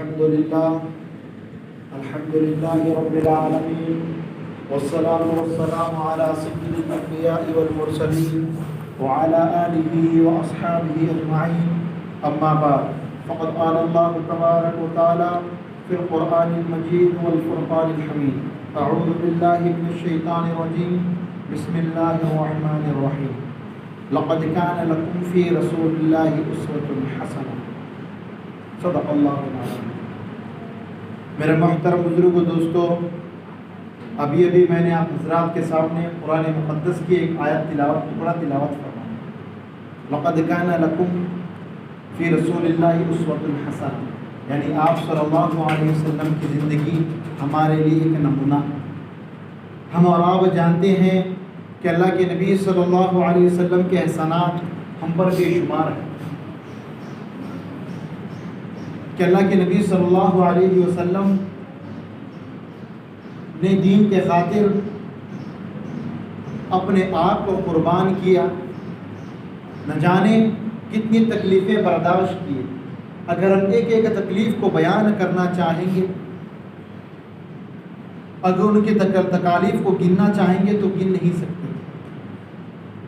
الحمد لله رب العالمين والصلاة والسلام على سيد الأنبياء والمرسلين وعلى آله وأصحابه أجمعين أما بعد فقد قال الله تبارك وتعالى في القرآن المجيد والفرقان الحميد أعوذ بالله من الشيطان الرجيم بسم الله الرحمن الرحيم لقد كان لكم في رسول الله أسوة حسنة صدق اللہ العظیم۔ میرے محترم بزرگ و دوستو، ابھی میں نے آپ حضرات کے سامنے قرآن مقدس کی ایک آیت ٹکڑا تلاوت فرمایا، لقد كان لكم في رسول الله أسوة حسنة، یعنی آپ صلی اللہ علیہ وسلم کی زندگی ہمارے لیے ایک نمونہ۔ ہم اور آپ جانتے ہیں کہ اللہ کے نبی صلی اللہ علیہ وسلم کے احسانات ہم پر بے شمار ہیں، کہ اللہ کے نبی صلی اللہ علیہ وسلم نے دین کے خاطر اپنے آپ کو قربان کیا، نہ جانے کتنی تکلیفیں برداشت کی۔ اگر ہم ایک ایک تکلیف کو بیان کرنا چاہیں گے، اگر ان کی تکالیف کو گننا چاہیں گے تو گن نہیں سکتے۔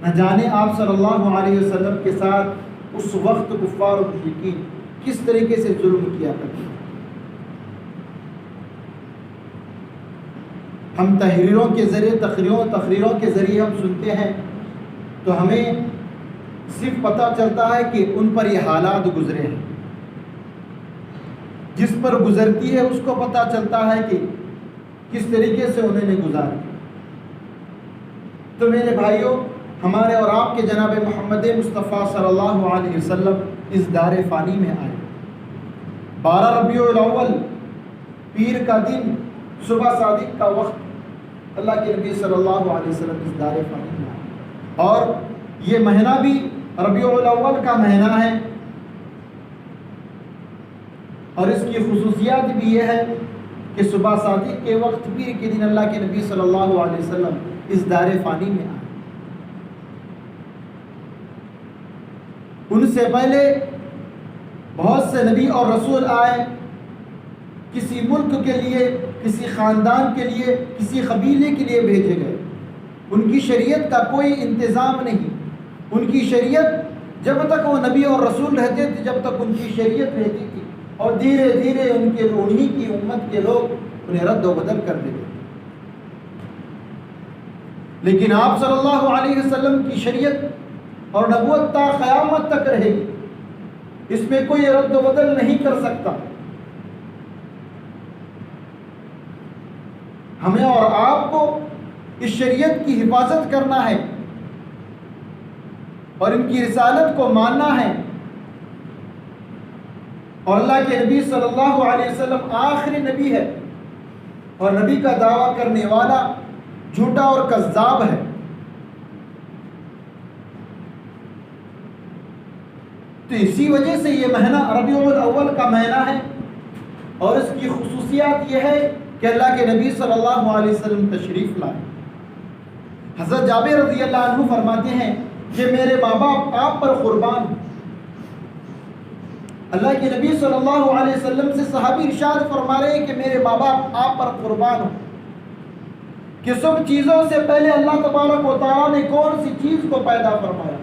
نہ جانے آپ صلی اللہ علیہ وسلم کے ساتھ اس وقت کفار و مشرکین کس طریقے سے ظلم کیا کرتے۔ ہم تحریروں کے ذریعے تقریروں کے ذریعے ہم سنتے ہیں تو ہمیں صرف پتہ چلتا ہے کہ ان پر یہ حالات گزرے ہیں، جس پر گزرتی ہے اس کو پتہ چلتا ہے کہ کس طریقے سے انہوں نے گزارا۔ تو میرے بھائیوں، ہمارے اور آپ کے جناب محمد مصطفیٰ صلی اللہ علیہ وسلم اس دار فانی میں آئے۔ 12 ربیع الاول پیر کا دن، صبح صادق کا وقت، اللہ کے نبی صلی اللہ علیہ وسلم اس دار فانی میں آئے، اور یہ مہینہ بھی ربیع الاول کا مہینہ ہے، اور اس کی خصوصیات بھی یہ ہے کہ صبح صادق کے وقت پیر کے دن اللہ کے نبی صلی اللہ علیہ وسلم اس دار فانی میں آئے۔ ان سے پہلے بہت سے نبی اور رسول آئے، کسی ملک کے لیے، کسی خاندان کے لیے، کسی قبیلے کے لیے بھیجے گئے۔ ان کی شریعت کا کوئی انتظام نہیں، ان کی شریعت جب تک وہ نبی اور رسول رہتے تھے جب تک ان کی شریعت رہتی تھی، اور دھیرے دھیرے انہی کی امت کے لوگ انہیں رد و بدل کر دیتے۔ لیکن آپ صلی اللہ علیہ وسلم کی شریعت اور نبوت تا قیامت تک رہے گی، اس میں کوئی رد و بدل نہیں کر سکتا۔ ہمیں اور آپ کو اس شریعت کی حفاظت کرنا ہے اور ان کی رسالت کو ماننا ہے، اور اللہ کے نبی صلی اللہ علیہ وسلم آخری نبی ہے، اور نبی کا دعویٰ کرنے والا جھوٹا اور کذاب ہے۔ تو اسی وجہ سے یہ مہینہ ربیع الاول کا مہینہ ہے، اور اس کی خصوصیات یہ ہے کہ اللہ کے نبی صلی اللہ علیہ وسلم تشریف لائے۔ حضرت جابر رضی اللہ عنہ فرماتے ہیں کہ میرے ماں باپ آپ پر قربان ہیں۔ اللہ کے نبی صلی اللہ علیہ وسلم سے صحابی ارشاد فرما رہے ہیں کہ میرے ماں باپ آپ پر قربان ہوں، کہ سب چیزوں سے پہلے اللہ تبارک و تعالیٰ نے کون سی چیز کو پیدا فرمایا؟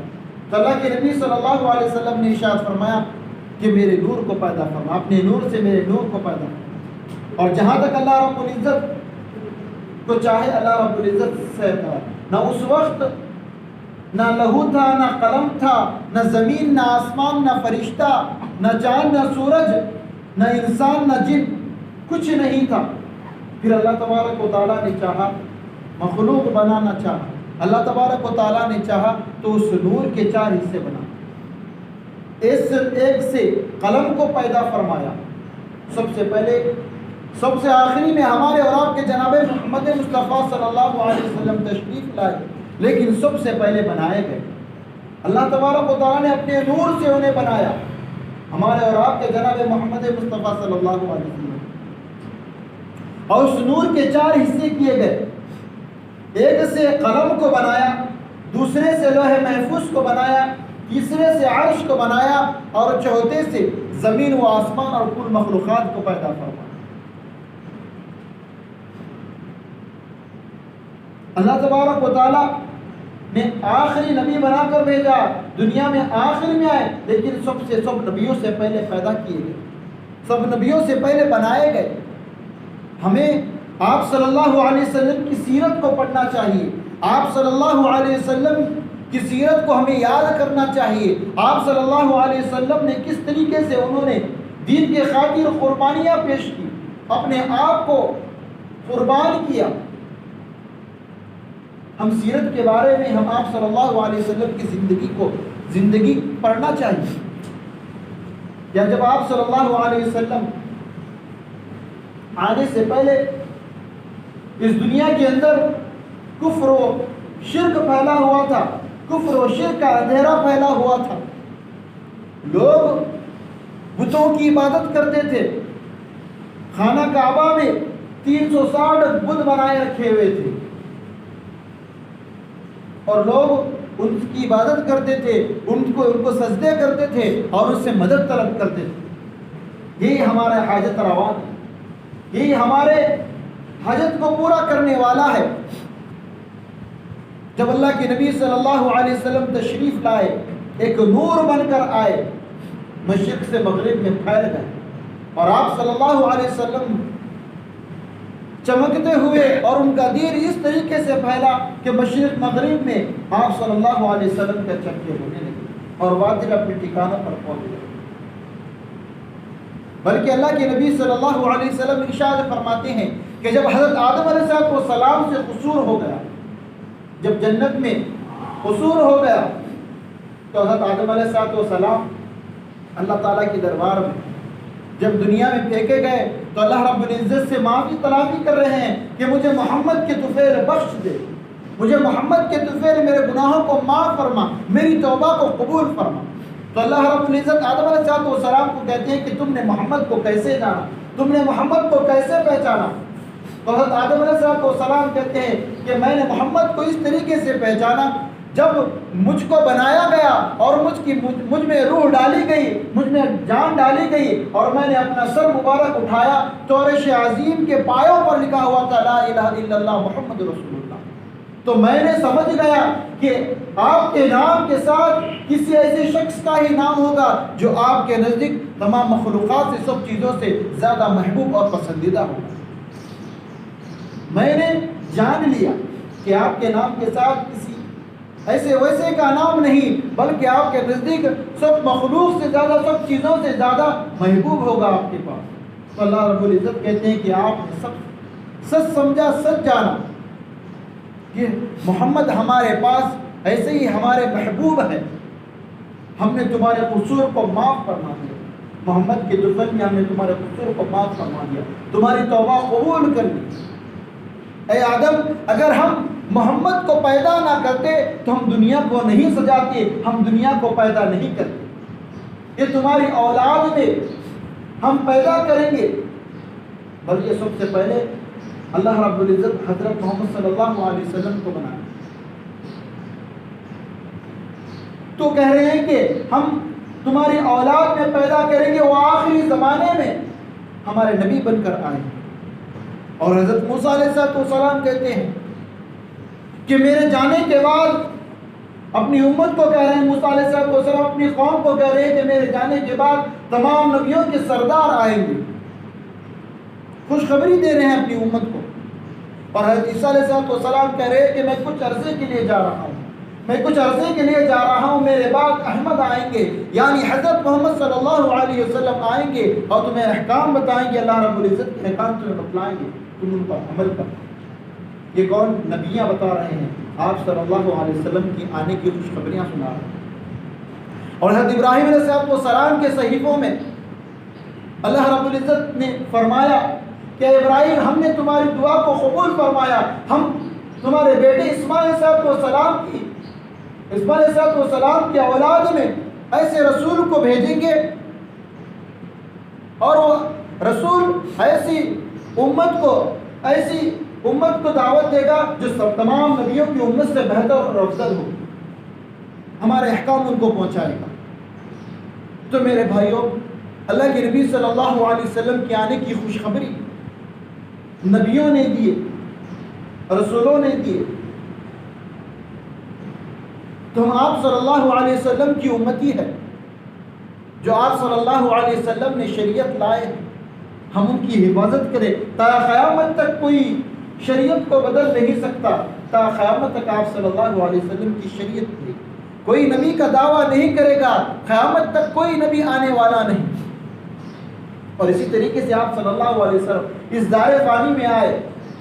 تو اللہ کے نبی صلی اللہ علیہ وسلم نے ارشاد فرمایا کہ میرے نور کو پیدا فرما، اپنے نور سے میرے نور کو پیدا فرما۔ اور جہاں تک اللہ رب العزت کو چاہے اللہ رب العزت سے نہ اس وقت نہ لہو تھا، نہ قلم تھا، نہ زمین، نہ آسمان، نہ فرشتہ، نہ چاند، نہ سورج، نہ انسان، نہ جن، کچھ نہیں تھا۔ پھر اللہ تبارک و تعالیٰ نے چاہا، مخلوق بنانا چاہا، اللہ تبارک و تعالیٰ نے چاہا تو اس نور کے 4 حصے بنا، ایک سے قلم کو پیدا فرمایا، سب سے پہلے سب سے آخری میں ہمارے اور آپ کے جناب محمد مصطفیٰ صلی اللہ علیہ وسلم تشریف لائے، لیکن سب سے پہلے بنائے گئے اللہ تبارک و تعالیٰ نے اپنے نور سے انہیں بنایا، ہمارے اور آپ کے جناب محمد مصطفیٰ صلی اللہ علیہ وسلم، اور اس نور کے 4 حصے کیے گئے۔ ایک سے قلم کو بنایا، دوسرے سے لوح محفوظ کو بنایا، تیسرے سے عرش کو بنایا اور چوتھے سے زمین و آسمان اور کل مخلوقات کو پیدا فرمایا۔ اللہ تبارک و تعالیٰ نے آخری نبی بنا کر بھیجا، دنیا میں آخر میں آئے، لیکن سب نبیوں سے پہلے پیدا کیے گئے، سب نبیوں سے پہلے بنائے گئے۔ ہمیں آپ صلی اللہ علیہ وسلم کی سیرت کو پڑھنا چاہیے، آپ صلی اللہ علیہ وسلم کی سیرت کو ہمیں یاد کرنا چاہیے۔ آپ صلی اللہ علیہ وسلم نے کس طریقے سے انہوں نے دین کے خاطر قربانیاں پیش کی، اپنے آپ کو قربان کیا۔ ہم سیرت کے بارے میں ہم آپ صلی اللہ علیہ وسلم کی زندگی پڑھنا چاہیے۔ یا جب آپ صلی اللہ علیہ وسلم آنے سے پہلے اس دنیا کے اندر کفر و شرک پھیلا ہوا تھا، کفر و شرک کا اندھیرا پھیلا ہوا تھا، لوگ بتوں کی عبادت کرتے تھے، خانہ کعبہ میں 360 بت بنائے رکھے ہوئے تھے اور لوگ ان کی عبادت کرتے تھے، ان کو سجدے کرتے تھے اور اس سے مدد طلب کرتے تھے۔ یہی ہمارا حاجت روا ہے، یہی ہمارے حاجت کو پورا کرنے والا ہے۔ جب اللہ کے نبی صلی اللہ علیہ وسلم تشریف لائے، ایک نور بن کر آئے، مشرق سے مغرب میں پھیل گئے، اور آپ صلی اللہ علیہ وسلم چمکتے ہوئے اور ان کا دین اس طریقے سے پھیلا کہ مشرق مغرب میں آپ صلی اللہ علیہ وسلم کے چرچے ہونے لگے اور وادل اپنے ٹھکانوں پر پہنچ گئے۔ بلکہ اللہ کے نبی صلی اللہ علیہ وسلم ارشاد فرماتے ہیں کہ جب حضرت آدم علیہ السلام سے قصور ہو گیا، جب جنت میں قصور ہو گیا، تو حضرت آدم علیہ السلام اللہ تعالیٰ کے دربار میں جب دنیا میں پھینکے گئے تو اللہ رب العزت سے معافی طلبی کر رہے ہیں کہ مجھے محمد کے طفیل بخش دے، مجھے محمد کے طفیل میرے گناہوں کو معاف فرما، میری توبہ کو قبول فرما۔ تو اللہ رب العزت آدم علیہ السلام کو کہتے ہیں کہ تم نے محمد کو کیسے جانا، تم نے محمد کو کیسے پہچانا؟ تو حضرت آدم علیہ السلام کہتے ہیں کہ میں نے محمد کو اس طریقے سے پہچانا، جب مجھ کو بنایا گیا اور مجھ میں روح ڈالی گئی، مجھ میں جان ڈالی گئی، اور میں نے اپنا سر مبارک اٹھایا تو عرش عظیم کے پایوں پر لکھا ہوا تھا لا الہ الا اللہ محمد رسول اللہ۔ تو میں نے سمجھ گیا کہ آپ کے نام کے ساتھ کسی ایسے شخص کا ہی نام ہوگا جو آپ کے نزدیک تمام مخلوقات سے، سب چیزوں سے زیادہ محبوب اور پسندیدہ ہوگا۔ میں نے جان لیا کہ آپ کے نام کے ساتھ کسی ایسے ویسے کا نام نہیں، بلکہ آپ کے نزدیک سب مخلوق سے زیادہ، سب چیزوں سے زیادہ محبوب ہوگا آپ کے پاس۔ تو اللہ رب العزت کہتے ہیں کہ آپ نے سچ سمجھا، سچ جانا کہ محمد ہمارے پاس ایسے ہی ہمارے محبوب ہیں، ہم نے تمہارے قصور کو معاف فرما دیا، محمد کے دشمن میں ہم نے تمہارے قصور کو معاف فرما دیا، تمہاری توبہ قبول کر لی۔ اے آدم، اگر ہم محمد کو پیدا نہ کرتے تو ہم دنیا کو نہیں سجاتے، ہم دنیا کو پیدا نہیں کرتے۔ یہ تمہاری اولاد میں ہم پیدا کریں گے، بلکہ سب سے پہلے اللہ رب العزت حضرت محمد صلی اللہ علیہ وسلم کو بنایا۔ تو کہہ رہے ہیں کہ ہم تمہاری اولاد میں پیدا کریں گے، وہ آخری زمانے میں ہمارے نبی بن کر آئے۔ اور حضرت موسیٰ علیہ السلام کہتے ہیں کہ میرے جانے کے بعد اپنی امت کو کہہ رہے ہیں، موسیٰ علیہ السلام اپنی قوم کو کہہ رہے ہیں کہ میرے جانے کے بعد تمام نبیوں کے سردار آئیں گے، خوشخبری دے رہے ہیں اپنی امت کو۔ اور حضرت عیسیٰ علیہ السلام کہہ رہے ہیں کہ میں کچھ عرصے کے لیے جا رہا ہوں، میں کچھ عرصے کے لیے جا رہا ہوں، میرے بعد احمد آئیں گے، یعنی حضرت محمد صلی اللہ علیہ وسلم آئیں گے اور تمہیں احکام بتائیں گے، اللہ رب العزت کے احکام تمہیں بتلائیں گے، تم ان پر عمل کرو۔ یہ کون نبیاں بتا رہے ہیں؟ آپ صلی اللہ علیہ وسلم کی آنے کی خوشخبریاں سنا رہے ہیں۔ اور حضرت ابراہیم علیہ السلام کے صحیفوں میں اللہ رب العزت نے فرمایا کہ ابراہیم، ہم نے تمہاری دعا کو قبول فرمایا، ہم تمہارے بیٹے اسماعیل علیہ السلام کی اولاد میں ایسے رسول کو بھیجیں گے، اور وہ رسول ایسی امت کو دعوت دے گا جو سب تمام نبیوں کی امت سے بہتر اور افضل ہو۔ ہمارے احکام ان کو پہنچائے گا۔ تو میرے بھائیوں، اللہ کے نبی صلی اللہ علیہ وسلم کے آنے کی خوشخبری نبیوں نے دیے، رسولوں نے دیے، تو ہم آپ صلی اللہ علیہ وسلم کی امتی ہے، جو آپ صلی اللہ علیہ وسلم نے شریعت لائے، ہم ان کی حفاظت کریں۔ تا قیامت تک کوئی شریعت کو بدل نہیں سکتا، تا قیامت تک آپ صلی اللہ علیہ وسلم کی شریعت تھی۔ کوئی نبی کا دعویٰ نہیں کرے گا، قیامت تک کوئی نبی آنے والا نہیں۔ اور اسی طریقے سے آپ صلی اللہ علیہ وسلم اس دار فانی میں آئے،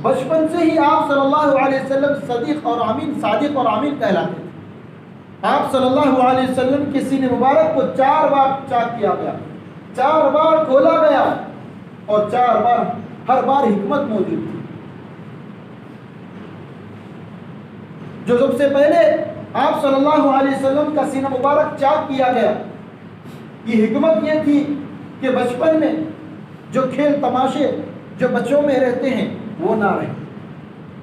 بچپن سے ہی آپ صلی اللہ علیہ وسلم صادق اور امین کہلاتے تھے۔ آپ صلی اللہ علیہ وسلم کے سینے مبارک کو 4 بار چاک کیا گیا، 4 بار کھولا گیا، اور 4 بار ہر بار حکمت موجود تھی۔ جو سب سے پہلے آپ صلی اللہ علیہ وسلم کا سینہ مبارک چاک کیا گیا، یہ حکمت یہ تھی کہ بچپن میں جو کھیل تماشے جو بچوں میں رہتے ہیں وہ نہ رہیں۔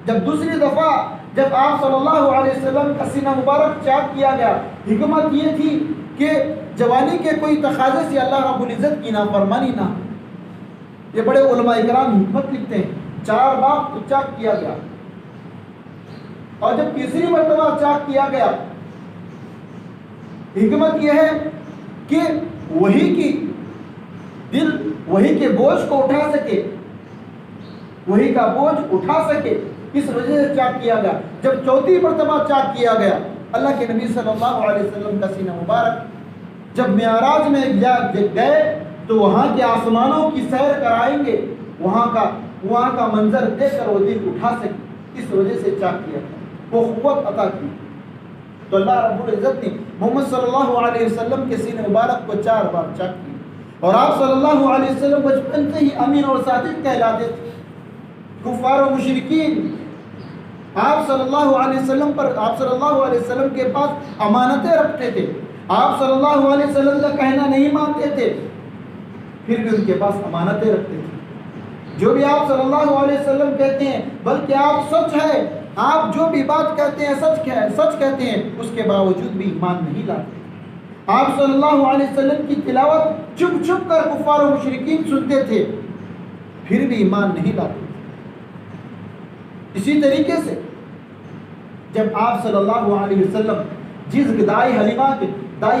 جب دوسری دفعہ جب آپ صلی اللہ علیہ وسلم کا سینہ مبارک چاک کیا گیا، حکمت یہ تھی کہ جوانی کے کوئی تقاضے سے اللہ رب العزت کی نافرمانی نہ ہو۔ یہ بڑے علماء اکرام حکمت لکھتے ہیں، 4 بار چاک کیا گیا، اور جب تیسری مرتبہ چاک کیا گیا، حکمت یہ ہے کہ وہی کے بوجھ کو اٹھا سکے، وہی کا بوجھ اٹھا سکے، اس وجہ سے چاک کیا گیا۔ جب چوتھی مرتبہ چاک کیا گیا، اللہ کے نبی صلی اللہ علیہ وسلم کا سینہ مبارک جب معراج میں گئے تو وہاں کے آسمانوں کی سیر کرائیں گے، وہاں کا منظر دیکھ کر وہ دل اٹھا سکے، اس وجہ سے چاک کیا گیا، وہ قوت عطا کی۔ تو اللہ رب العزت نے محمد صلی اللہ علیہ وسلم کے سینہ مبارک کو 4 بار چاک کیا، اور آپ صلی اللہ علیہ وسلم بچپن سے ہی امین اور صادق کہلاتے تھے۔ کفار و مشرکین آپ صلی اللہ علیہ وسلم کے پاس امانتیں رکھتے تھے، آپ صلی اللہ علیہ وسلم کا کہنا نہیں مانتے تھے، پھر بھی ان کے پاس امانتیں رکھتے تھے۔ جو بھی آپ صلی اللہ علیہ وسلم کہتے ہیں، بلکہ آپ سچ ہے، آپ جو بھی بات کہتے ہیں سچ کہتے ہیں، اس کے باوجود بھی ایمان نہیں لاتے۔ آپ صلی اللہ علیہ وسلم کی تلاوت چپ چپ کر کفار و مشرکین سنتے تھے، پھر بھی ایمان نہیں لاتے۔ اسی طریقے سے جب آپ صلی اللہ علیہ وسلم جس دائی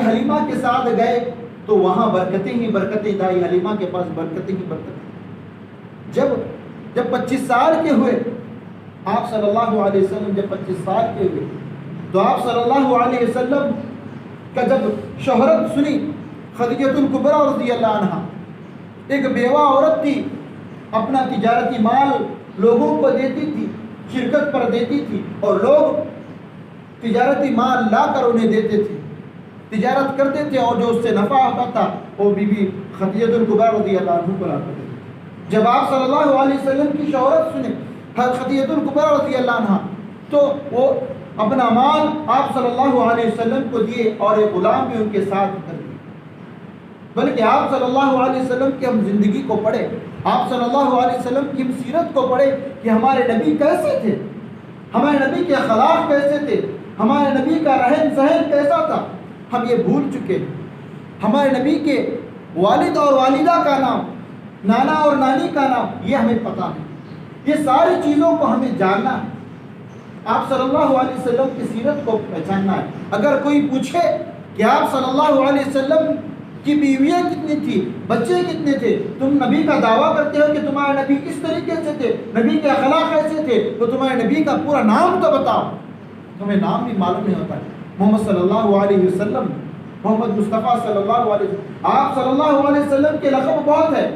حلیمہ کے ساتھ گئے تو وہاں برکتیں ہی برکتیں، دائی حلیمہ کے پاس برکتیں ہی برکتیں۔ جب 25 سال کے ہوئے آپ صلی اللہ علیہ وسلم، جب 25 سال کے ہوئے تو آپ صلی اللہ علیہ وسلم کا جب شہرت سنی، خدیجہ الکبریٰ رضی اللہ عنہا ایک بیوہ عورت تھی، اپنا تجارتی مال لوگوں کو دیتی تھی، شرکت پر دیتی تھی، اور لوگ تجارتی مال لا کر انہیں دیتے تھے، تجارت کرتے تھے، اور جو اس سے نفع ہوتا تھا وہ بی بی خدیجہ الکبریٰ رضی اللہ عنہ کو لاتے تھے۔ جب آپ صلی اللہ علیہ وسلم کی شہرت سنے خدیجہ الکبریٰ رضی اللہ عنہ، تو وہ اپنا مال آپ صلی اللہ علیہ وسلم کو دیے، اور ایک غلام بھی ان کے ساتھ کر دیے۔ بلکہ آپ صلی اللہ علیہ وسلم کی ہم زندگی کو پڑھیں، آپ صلی اللہ علیہ وسلم کی ہم سیرت کو پڑھیں کہ ہمارے نبی کیسے تھے، ہمارے نبی کے اخلاق کیسے تھے، ہمارے نبی کا رہن سہن کیسا تھا، ہم یہ بھول چکے ہیں۔ ہمارے نبی کے والد اور والدہ کا نام، نانا اور نانی کا نام، یہ ہمیں پتہ ہے، یہ ساری چیزوں کو ہمیں جاننا ہے، آپ صلی اللہ علیہ وسلم کی سیرت کو پہچاننا ہے۔ اگر کوئی پوچھے کہ آپ صلی اللہ علیہ وسلم کی بیویاں کتنی تھی، بچے کتنے تھے، تم نبی کا دعویٰ کرتے ہو کہ تمہارے نبی کس طریقے سے تھے، نبی کے اخلاق ایسے تھے، تو تمہارے نبی کا پورا نام تو بتاؤ، تمہیں نام بھی معلوم نہیں ہوتا ہے۔ محمد صلی اللہ علیہ وسلم، محمد مصطفیٰ صلی اللہ علیہ وسلم، آپ صلی اللہ علیہ وسلم کے لقب بہت ہے،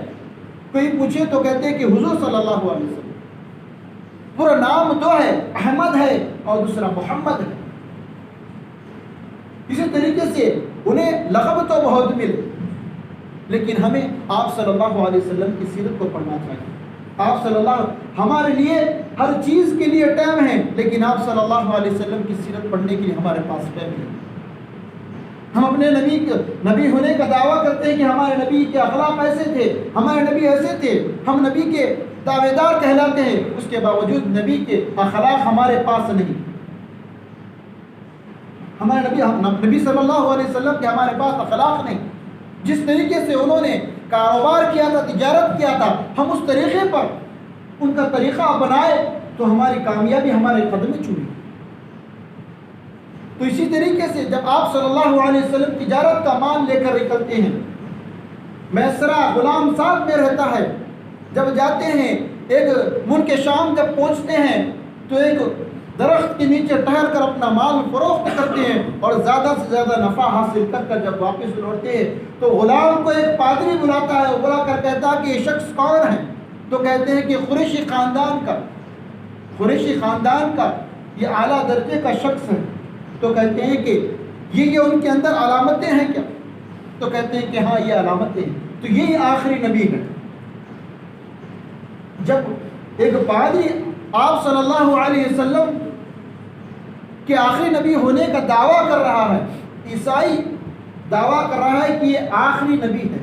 کوئی پوچھے تو کہتے ہیں کہ حضور صلی اللہ علیہ وسلم، پورا نام 2 ہے، احمد ہے اور دوسرا محمد ہے۔ اسی طریقے سے انہیں لقب تو بہت ملے، لیکن ہمیں آپ صلی اللہ علیہ وسلم کی سیرت کو پڑھنا چاہیے۔ آپ صلی اللہ، ہمارے لیے ہر چیز کے لیے ٹائم ہے، لیکن آپ صلی اللہ علیہ وسلم کی سیرت پڑھنے کے لیے ہمارے پاس ٹائم نہیں۔ ہم اپنے نبی ہونے کا دعویٰ کرتے ہیں کہ ہمارے نبی کے اخلاق ایسے تھے، ہمارے نبی ایسے تھے، ہم نبی کے دعوے دار کہلاتے ہیں، اس کے باوجود نبی کے اخلاق ہمارے پاس نہیں۔ ہمارے نبی صلی اللہ علیہ وسلم کے ہمارے پاس اخلاق نہیں. جس طریقے سے انہوں نے کاروبار کیا تھا، تجارت کیا تھا، ہم اس طریقے پر ان کا طریقہ اپنائے تو ہماری کامیابی ہمارے قدم میں چومی. تو اسی طریقے سے جب آپ صلی اللہ علیہ وسلم تجارت کا مال لے کر نکلتے ہیں، میسرہ غلام ساتھ میں رہتا ہے. جب جاتے ہیں ایک ملک شام جب پہنچتے ہیں تو ایک درخت کے نیچے ٹہر کر اپنا مال فروخت کرتے ہیں اور زیادہ سے زیادہ نفع حاصل کر کر جب واپس لوٹتے ہیں تو غلام کو ایک پادری بلاتا ہے. وہ بلا کر کہتا ہے کہ یہ شخص کون ہے؟ تو کہتے ہیں کہ قریشی خاندان کا یہ اعلیٰ درجے کا شخص ہے. تو کہتے ہیں کہ یہ ان کے اندر علامتیں ہیں کیا؟ تو کہتے ہیں کہ ہاں یہ علامتیں ہیں. تو یہی آخری نبی ہے. جب ایک پادری آپ صلی اللہ علیہ وسلم کے آخری نبی ہونے کا دعویٰ کر رہا ہے، عیسائی دعویٰ کر رہا ہے کہ یہ آخری نبی ہے،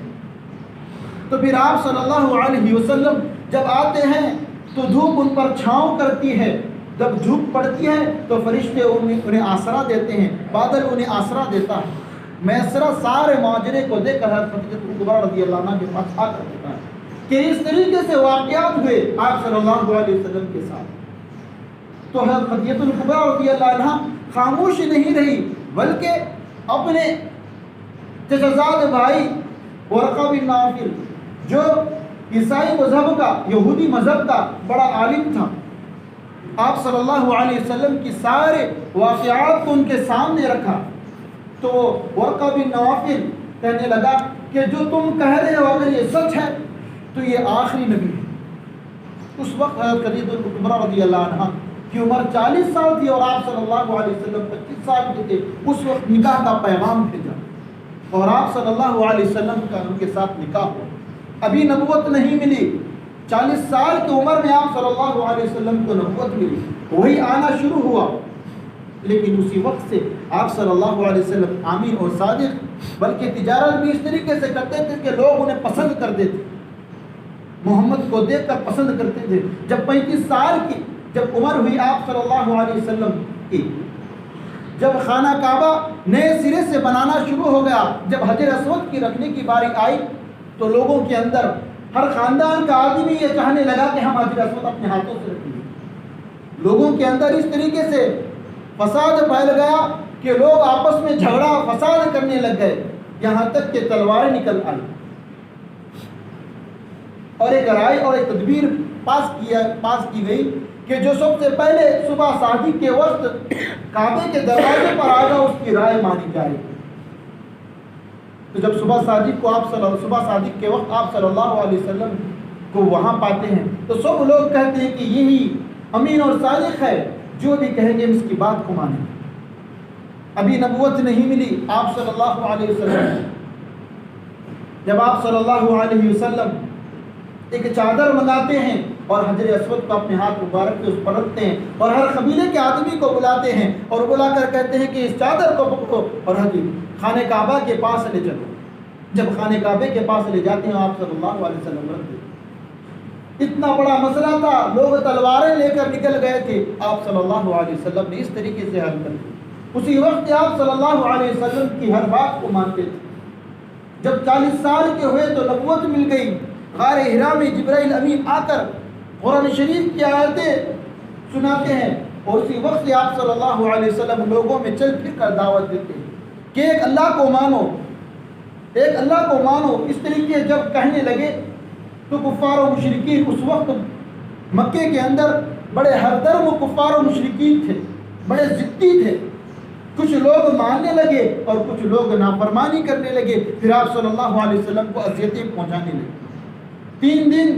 تو پھر آپ صلی اللہ علیہ وسلم جب آتے ہیں تو دھوپ ان پر چھاؤں کرتی ہے. جب دھوپ پڑتی ہے تو فرشتے انہیں آسرا دیتے ہیں، بادل انہیں آسرا دیتا ہے. میسرہ سارے معاجرے کو دیکھ کر حضرت خدیجہ کبریٰ رضی اللہ عنہا کے پاس آ کر دیتا ہے کہ اس طریقے سے واقعات ہوئے آپ صلی اللہ علیہ وسلم کے ساتھ. تو حضرت خدیجہ کبریٰ رضی اللہ عنہا خاموش نہیں رہی، بلکہ اپنے چچزاد بھائی ورقہ بن نوفل جو عیسائی مذہب کا، یہودی مذہب کا بڑا عالم تھا، آپ صلی اللہ علیہ وسلم کی سارے واقعات کو ان کے سامنے رکھا. تو ورقہ بن نوفل کہنے لگا کہ جو تم کہہ رہے ہو اگر یہ سچ ہے تو یہ آخری نبی ہے. اس وقت حضرت خدیجہ کبریٰ رضی اللہ عنہا کی عمر 40 سال تھی اور آپ صلی اللہ علیہ وسلم 25 سال کے تھے. اس وقت نکاح کا پیغام بھیجا اور آپ صلی اللہ علیہ وسلم کا ان کے ساتھ نکاح ہوا. ابھی نبوت نہیں ملی، 40 سال کی عمر میں آپ صلی اللہ علیہ وسلم کو نبوت ملی، وہی آنا شروع ہوا. لیکن اسی وقت سے آپ صلی اللہ علیہ وسلم امین اور صادق، بلکہ تجارت بھی اس طریقے سے کرتے تھے کہ لوگ انہیں پسند کرتے تھے، محمد کو دیکھ کر پسند کرتے تھے. جب 35 سال کی جب عمر ہوئی آپ صلی اللہ علیہ وسلم کی، جب خانہ کعبہ نئے سرے سے بنانا شروع ہو گیا، جب حجر اسود کی رکھنے کی باری آئی تو لوگوں کے اندر ہر خاندان کا آدمی یہ چاہنے لگا کہ ہم حجر اسود اپنے ہاتھوں سے رکھیں گے. لوگوں کے اندر اس طریقے سے فساد پھیل گیا کہ لوگ آپس میں جھگڑا فساد کرنے لگ گئے، یہاں تک کہ تلواریں نکل آئی. اور ایک رائے اور ایک تدبیر پاس کی گئی کہ جو سب سے پہلے صبح صادق کے وقت کعبے کے دروازے پر آئے گا اس کی رائے مانی جائے گی. تو جب صبح صادق کے وقت آپ صلی اللہ علیہ وسلم کو وہاں پاتے ہیں تو سب لوگ کہتے ہیں کہ یہی امین اور صادق ہے، جو بھی کہیں گے اس کی بات کو مانیں. ابھی نبوت نہیں ملی آپ صلی اللہ علیہ وسلم. جب آپ صلی اللہ علیہ وسلم ایک چادر منگاتے ہیں اور حجر اسود کو اپنے ہاتھ مبارک کے اس پر رکھتے ہیں اور ہر قبیلے کے آدمی کو بلاتے ہیں اور بلا کر کہتے ہیں کہ اس چادر کو پکڑو اور خانہ کعبہ کے پاس لے چلو. جب خانہ کعبے کے پاس لے جاتے ہیں آپ صلی اللہ علیہ وسلم رکھتے ہیں. اتنا بڑا مسئلہ تھا، لوگ تلواریں لے کر نکل گئے تھے، آپ صلی اللہ علیہ وسلم نے اس طریقے سے حل کر دیا. اسی وقت آپ صلی اللہ علیہ وسلم کی ہر بات کو مانتے تھے. جب 40 سال کے ہوئے تو نبوت مل گئی. غار حرا میں جبرائیل امین آ کر قرآن شریف کی آیتیں سناتے ہیں اور اسی وقت سے آپ صلی اللہ علیہ وسلم لوگوں میں چل پھر کر دعوت دیتے ہیں کہ ایک اللہ کو مانو، ایک اللہ کو مانو. اس طریقے جب کہنے لگے تو کفار و مشرکین اس وقت مکے کے اندر بڑے ہردرم کفار و مشرکین تھے، بڑے ضدی تھے. کچھ لوگ ماننے لگے اور کچھ لوگ نافرمانی کرنے لگے. پھر آپ صلی اللہ علیہ وسلم کو اذیتیں پہنچانے لگے. 3 دن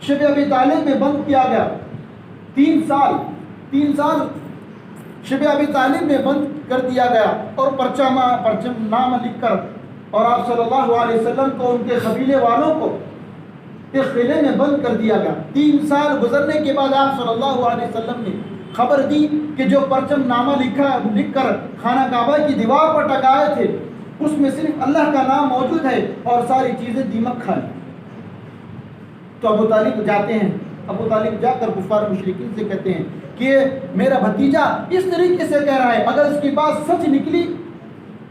شب ابی طالب میں بند کیا گیا. 3 سال شب ابی طالب میں بند کر دیا گیا اور پرچم نامہ لکھ کر اور آپ صلی اللہ علیہ وسلم کو ان کے قبیلے والوں کو ایک قلعے میں بند کر دیا گیا. 3 سال گزرنے کے بعد آپ صلی اللہ علیہ وسلم نے خبر دی کہ جو پرچم نامہ لکھ کر خانہ کعبہ کی دیوار پر ٹکائے تھے اس میں صرف اللہ کا نام موجود ہے اور ساری چیزیں دیمک کھا لی. تو ابو طالب جاتے ہیں ابو طالب جا کر کفار مشرکین سے کہتے ہیں کہ میرا بھتیجا اس طریقے سے کہہ رہا ہے، اگر اس کی بات سچ نکلی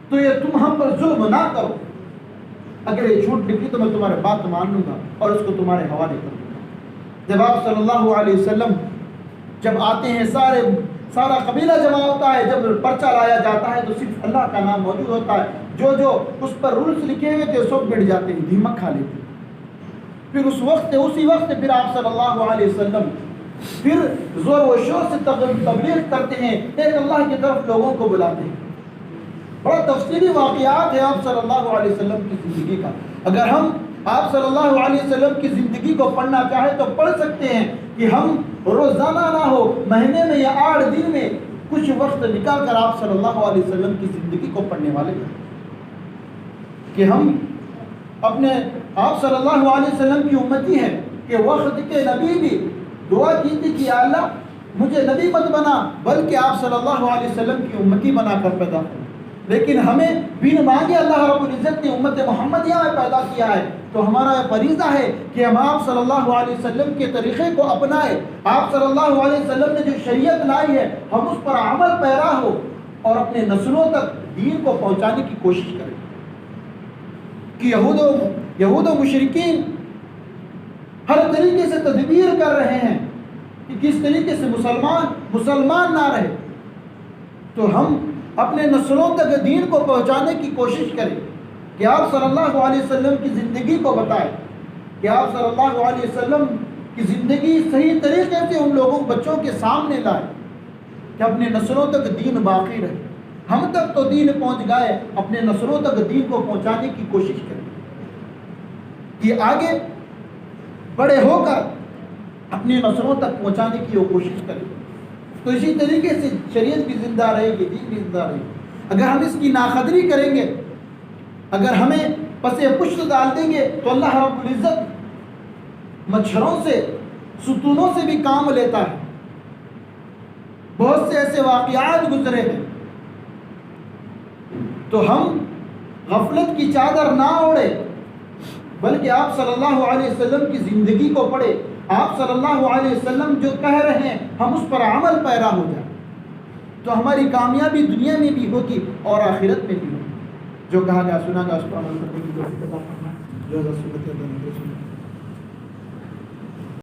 تو یہ تم ہم پر ظلم نہ کرو، اگر یہ جھوٹ نکلی تو میں تمہارے بات مان لوں گا اور اس کو تمہارے حوالے کر دوں گا۔ جب آپ صلی اللہ علیہ وسلم جب آتے ہیں، سارا قبیلہ جمع ہوتا ہے، جب پرچہ لایا جاتا ہے تو صرف اللہ کا نام موجود ہوتا ہے، جو اس پر رولز لکھے ہوئے تھے سب مٹ جاتے ہیں، دھمک کھا لیتے ہیں۔ پھر اسی وقت پھر آپ صلی اللہ علیہ وسلم پھر زور و شور سے تبلیغ کرتے ہیں، ایک اللہ کی طرف لوگوں کو بلاتے ہیں۔ بڑا تفصیلی واقعات ہے آپ صلی اللہ علیہ وسلم کی زندگی کا، اگر ہم آپ صلی اللہ علیہ وسلم کی زندگی کو پڑھنا چاہیں تو پڑھ سکتے ہیں کہ ہم روزانہ نہ ہو مہینے میں یا 8 دن میں کچھ وقت نکال کر آپ صلی اللہ علیہ وسلم کی زندگی کو پڑھنے والے ہیں، کہ ہم اپنے آپ صلی اللہ علیہ وسلم کی امتی ہیں کہ وقت کے نبی بھی دعا کی تھی کہ یا اللہ مجھے نبی مت بنا بلکہ آپ صلی اللہ علیہ وسلم کی امتی بنا کر پیدا کرو، لیکن ہمیں بن مانگے اللہ رب العزت نے امت محمدیہ میں پیدا کیا ہے، تو ہمارا فریضہ ہے کہ ہم آپ صلی اللہ علیہ وسلم کے طریقے کو اپنائیں، آپ صلی اللہ علیہ وسلم نے جو شریعت لائی ہے ہم اس پر عمل پیرا ہو اور اپنے نسلوں تک دین کو پہنچانے کی کوشش کریں۔ کہ یہود و مشرکین ہر طریقے سے تدبیر کر رہے ہیں کہ کس طریقے سے مسلمان نہ رہے، تو ہم اپنے نسلوں تک دین کو پہنچانے کی کوشش کریں، کہ آپ صلی اللہ علیہ وسلم کی زندگی کو بتائیں، کہ آپ صلی اللہ علیہ وسلم کی زندگی صحیح طریقے سے ان لوگوں بچوں کے سامنے لائیں کہ اپنے نسلوں تک دین باقی رہے۔ ہم تک تو دین پہنچ گئے، اپنے نسلوں تک دین کو پہنچانے کی کوشش کریں کہ آگے بڑے ہو کر اپنی نسلوں تک پہنچانے کی وہ کوشش کریں۔ تو اسی طریقے سے شریعت بھی زندہ رہے گی، دین بھی زندہ رہے گی۔ اگر ہم اس کی ناقدری کریں گے، اگر ہمیں پس پشت ڈال دیں گے تو اللہ رب العزت مچھروں سے ستونوں سے بھی کام لیتا ہے۔ بہت سے ایسے واقعات گزرے ہیں، تو ہم غفلت کی چادر نہ اوڑے بلکہ آپ صلی اللہ علیہ وسلم کی زندگی کو پڑھے، آپ صلی اللہ علیہ وسلم جو کہہ رہے ہیں ہم اس پر عمل پیرا ہو جائیں، تو ہماری کامیابی دنیا میں بھی ہوگی اور آخرت میں بھی ہوگی۔ جو کہا گیا سنا گیا اس پر عمل کرنے کی توفیق عطا فرمائے۔ جو سنت